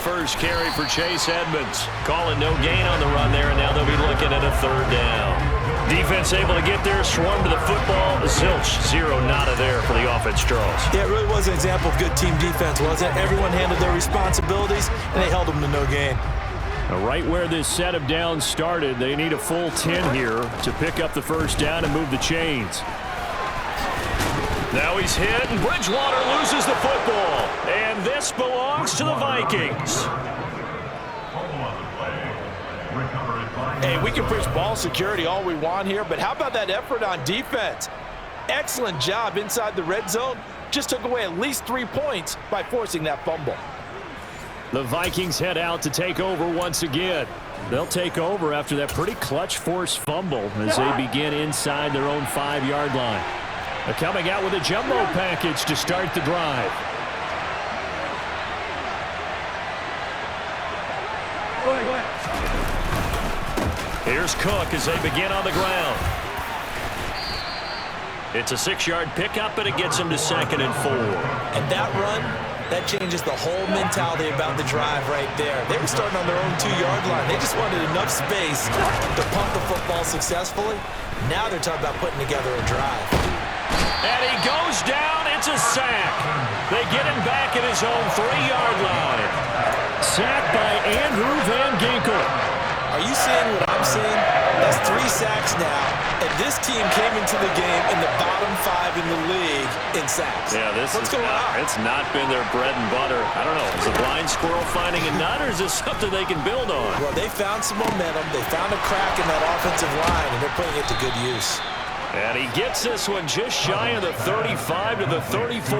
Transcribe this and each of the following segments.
first carry for Chase Edmonds. Calling no gain on the run there, and now they'll be looking at a third down. Defense able to get there, swarm to the football. Zilch, zero, nada there for the offense, Charles. Yeah, it really was an example of good team defense, wasn't it? Everyone handled their responsibilities, and they held them to no gain. Right where this set of downs started, they need a full 10 here to pick up the first down and move the chains. Now he's hit, and Bridgewater loses the football. And this belongs to the Vikings. Hey, we can preach ball security all we want here, but how about that effort on defense? Excellent job inside the red zone. Just took away at least 3 points by forcing that fumble. The Vikings head out to take over once again. They'll take over after that pretty clutch forced fumble as they begin inside their own 5-yard line. They're coming out with a jumbo package to start the drive. Go ahead. Here's Cook as they begin on the ground. It's a 6-yard pickup, and it gets him to 2nd and 4. And that run, that changes the whole mentality about the drive right there. They were starting on their own 2-yard line. They just wanted enough space to pump the football successfully. Now they're talking about putting together a drive. And he goes down. It's a sack. They get him back at his own 3-yard line. Sacked by Andrew Van Ginkel. Are you seeing what I'm seeing? That's 3 sacks now, and this team came into the game in the bottom 5 in the league in sacks. Yeah, What's going on? It's not been their bread and butter. I don't know. Is a blind squirrel finding a nut, or is this something they can build on? Well, they found some momentum. They found a crack in that offensive line, and they're putting it to good use. And he gets this one just shy of the 35 to the 34.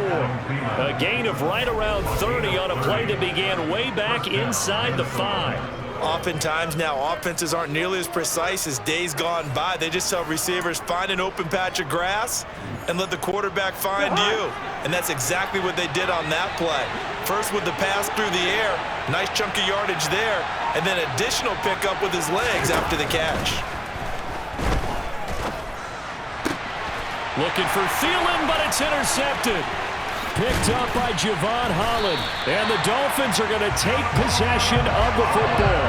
A gain of right around 30 on a play that began way back inside the 5. Oftentimes now, offenses aren't nearly as precise as days gone by. They just tell receivers, find an open patch of grass and let the quarterback find you. And that's exactly what they did on that play. First with the pass through the air, nice chunk of yardage there, and then additional pickup with his legs after the catch. Looking for Thielen, but it's intercepted. Picked up by Javon Holland. And the Dolphins are going to take possession of the football.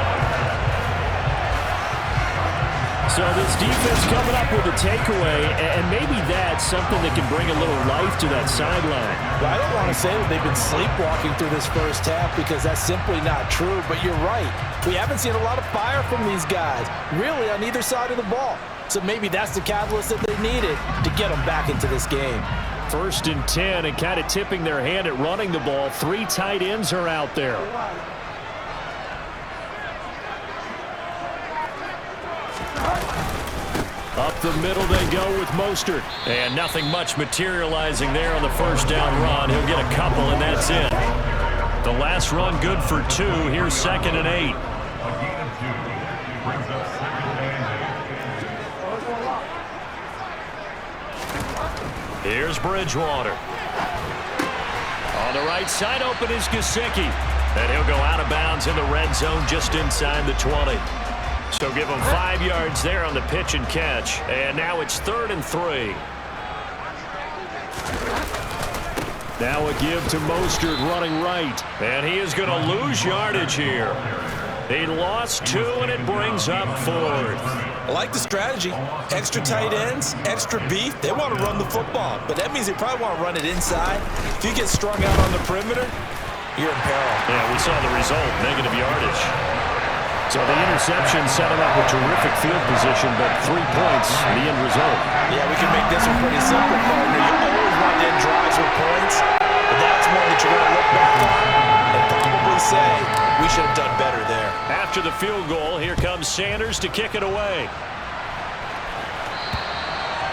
So this defense coming up with a takeaway, and maybe that's something that can bring a little life to that sideline. Well, I don't want to say that they've been sleepwalking through this first half because that's simply not true, but you're right. We haven't seen a lot of fire from these guys, really on either side of the ball. So maybe that's the catalyst that they needed to get them back into this game. 1st and 10, and kind of tipping their hand at running the ball. 3 tight ends are out there. Up the middle they go with Mostert. And nothing much materializing there on the first down run. He'll get a couple, and that's it. The last run good for 2. Here's 2nd and 8. Here's Bridgewater. On the right side, open is Gesicki. And he'll go out of bounds in the red zone just inside the 20. So give him 5 yards there on the pitch and catch. And now it's 3rd and 3. Now a give to Mostert running right. And he is going to lose yardage here. He lost 2, and it brings up 4th. I like the strategy. Extra tight ends, extra beef. They want to run the football, but that means they probably want to run it inside. If you get strung out on the perimeter, you're in peril. Yeah, we saw the result, negative yardage. So the interception set him up with terrific field position, but 3 points, the end result. Yeah, we can make this one pretty simple, partner. You always want to end drives with points, but that's one that you're going to look back on and probably say, we should have done better there. After the field goal, here comes Sanders to kick it away.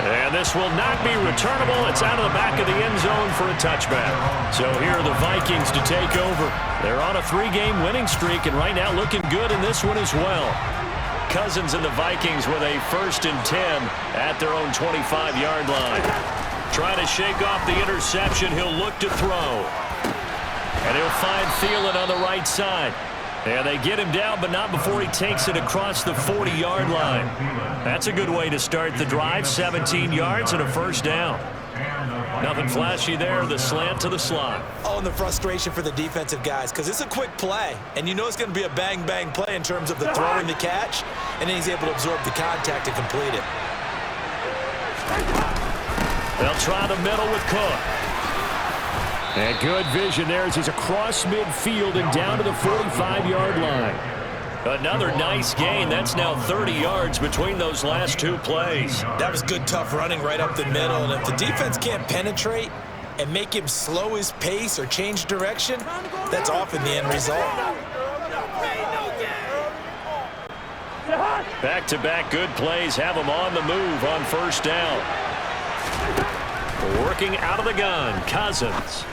And this will not be returnable. It's out of the back of the end zone for a touchback. So here are the Vikings to take over. They're on a 3-game winning streak, and right now looking good in this one as well. Cousins and the Vikings with a 1st and 10 at their own 25-yard line. Trying to shake off the interception. He'll look to throw. And he'll find Thielen on the right side. And they get him down, but not before he takes it across the 40-yard line. That's a good way to start the drive. 17 yards and a first down. Nothing flashy there. The slant to the slot. Oh, and the frustration for the defensive guys, because it's a quick play, and you know it's going to be a bang-bang play in terms of the throw and the catch, and then he's able to absorb the contact and complete it. They'll try the middle with Cook. And good vision there as he's across midfield and down to the 45-yard line. Another nice gain. That's now 30 yards between those last two plays. That was good, tough running right up the middle. And if the defense can't penetrate and make him slow his pace or change direction, that's often the end result. Back-to-back good plays have him on the move on first down. Working out of the gun, Cousins.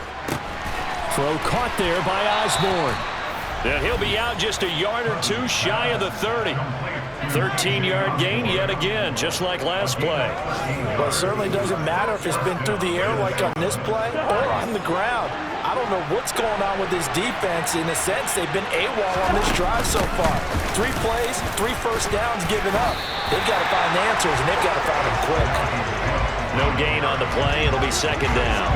Throw caught there by Osborne. And he'll be out just a yard or two shy of the 30. 13-yard gain yet again, just like last play. Well, it certainly doesn't matter if it's been through the air like on this play or on the ground. I don't know what's going on with this defense. In a sense, they've been AWOL on this drive so far. 3 plays, 3 first downs given up. They've got to find the answers, and they've got to find them quick. No gain on the play. It'll be second down.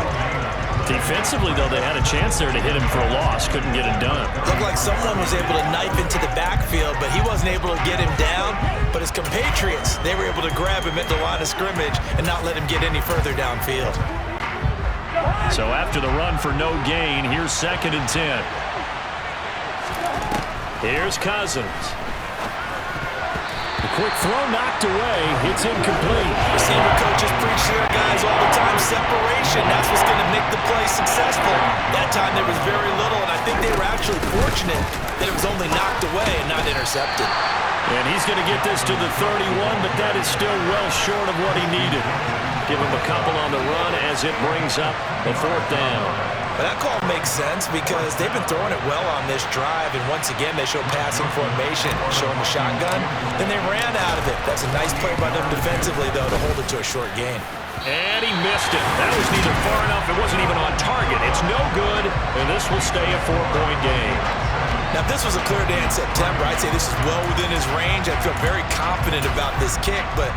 Defensively, though, they had a chance there to hit him for a loss. Couldn't get it done. Looked like someone was able to knife into the backfield, but he wasn't able to get him down. But his compatriots, they were able to grab him at the line of scrimmage and not let him get any further downfield. So after the run for no gain, here's 2nd and 10. Here's Cousins. The quick throw knocked away. It's incomplete. Receiver coaches preach to their guys all the time. Separation, that's what's going to make the play successful. That time there was very little, and I think they were actually fortunate that it was only knocked away and not intercepted. And he's going to get this to the 31, but that is still well short of what he needed. Give him a couple on the run as it brings up the 4th down. But that call makes sense because they've been throwing it well on this drive, and once again they show passing formation, showing the shotgun. Then they ran out of it. That's a nice play by them defensively, though, to hold it to a short gain. And he missed it. That was neither far enough. It wasn't even on target. It's no good, and this will stay a 4-point game. Now, if this was a clear day in September, I'd say this is well within his range. I feel very confident about this kick, but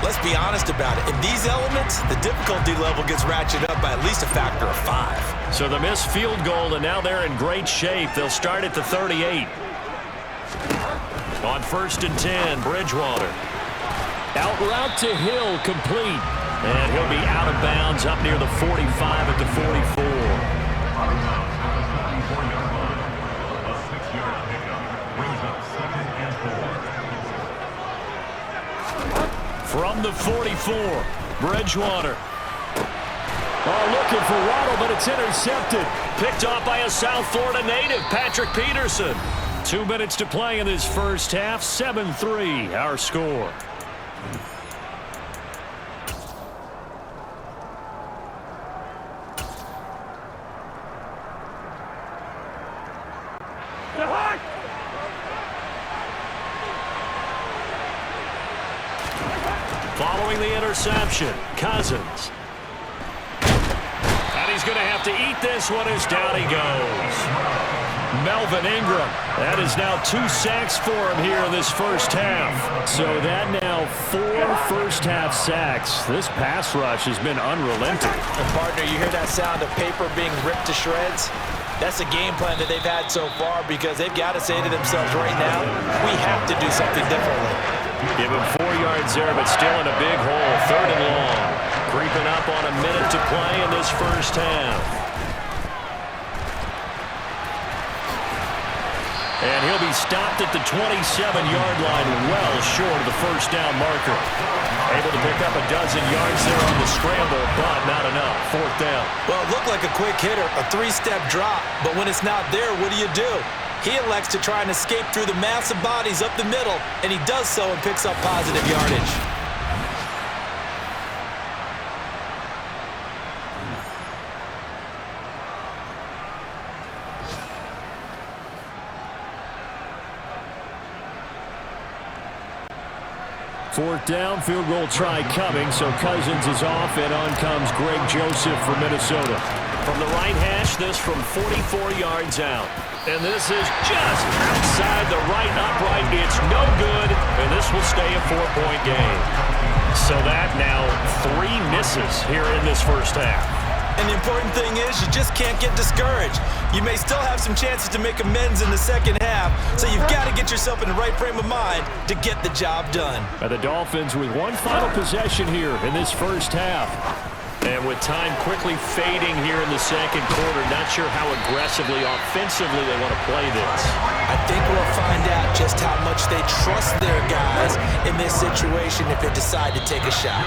let's be honest about it. In these elements, the difficulty level gets ratcheted up by at least a factor of 5. So the missed field goal, and now they're in great shape. They'll start at the 38. On 1st and 10, Bridgewater. Out route to Hill, complete. And he'll be out of bounds up near the 45 at the 44. From the 44, Bridgewater. Oh, looking for Waddle, but it's intercepted. Picked off by a South Florida native, Patrick Peterson. 2 minutes to play in this first half. 7-3, our score. Following the interception, Cousins. And he's going to have to eat this one as down he goes. Melvin Ingram. That is now 2 sacks for him here in this first half. So that now 4 first-half sacks. This pass rush has been unrelenting. And partner, you hear that sound of paper being ripped to shreds? That's the game plan that they've had so far because they've got to say to themselves right now, we have to do something differently. Give him 4 yards there, but still in a big hole. 3rd and long. Creeping up on a minute to play in this first half. And he'll be stopped at the 27-yard line, well short of the first down marker. Able to pick up a dozen yards there on the scramble, but not enough. 4th down. Well, it looked like a quick hitter, a 3-step drop, but when it's not there, what do? He elects to try and escape through the massive bodies up the middle, and he does so and picks up positive yardage. Fourth down, field goal try coming, so Cousins is off, and on comes Greg Joseph from Minnesota. From the right hash, this from 44 yards out. And this is just outside the right upright. It's no good, and this this will stay a 4-point game. So that now 3 misses here in this first half. And the important thing is you just can't get discouraged. You may still have some chances to make amends in the second half, so you've got to get yourself in the right frame of mind to get the job done. And the Dolphins with one final possession here in this first half. And with time quickly fading here in the second quarter, not sure how aggressively, offensively they want to play this. I think we'll find out just how much they trust their guys in this situation if they decide to take a shot.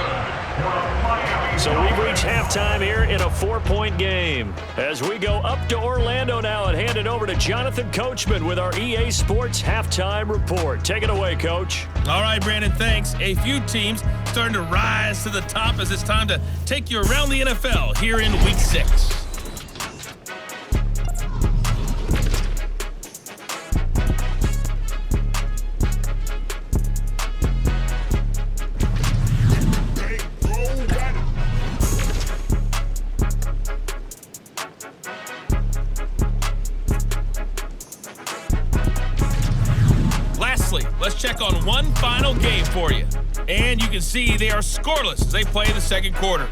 So we've reached halftime here in a 4-point game. As we go up to Orlando now and hand it over to Jonathan Coachman with our EA Sports Halftime Report. Take it away, Coach. All right, Brandon, thanks. A few teams starting to rise to the top as it's time to take you around the NFL here in Week 6. Let's check on one final game for you. And you can see they are scoreless as they play the second quarter.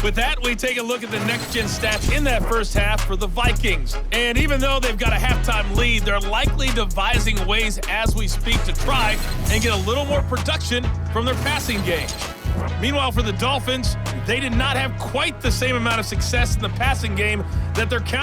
With that, we take a look at the next-gen stats in that first half for the Vikings. And even though they've got a halftime lead, they're likely devising ways as we speak to try and get a little more production from their passing game. Meanwhile, for the Dolphins, they did not have quite the same amount of success in the passing game that their counterparts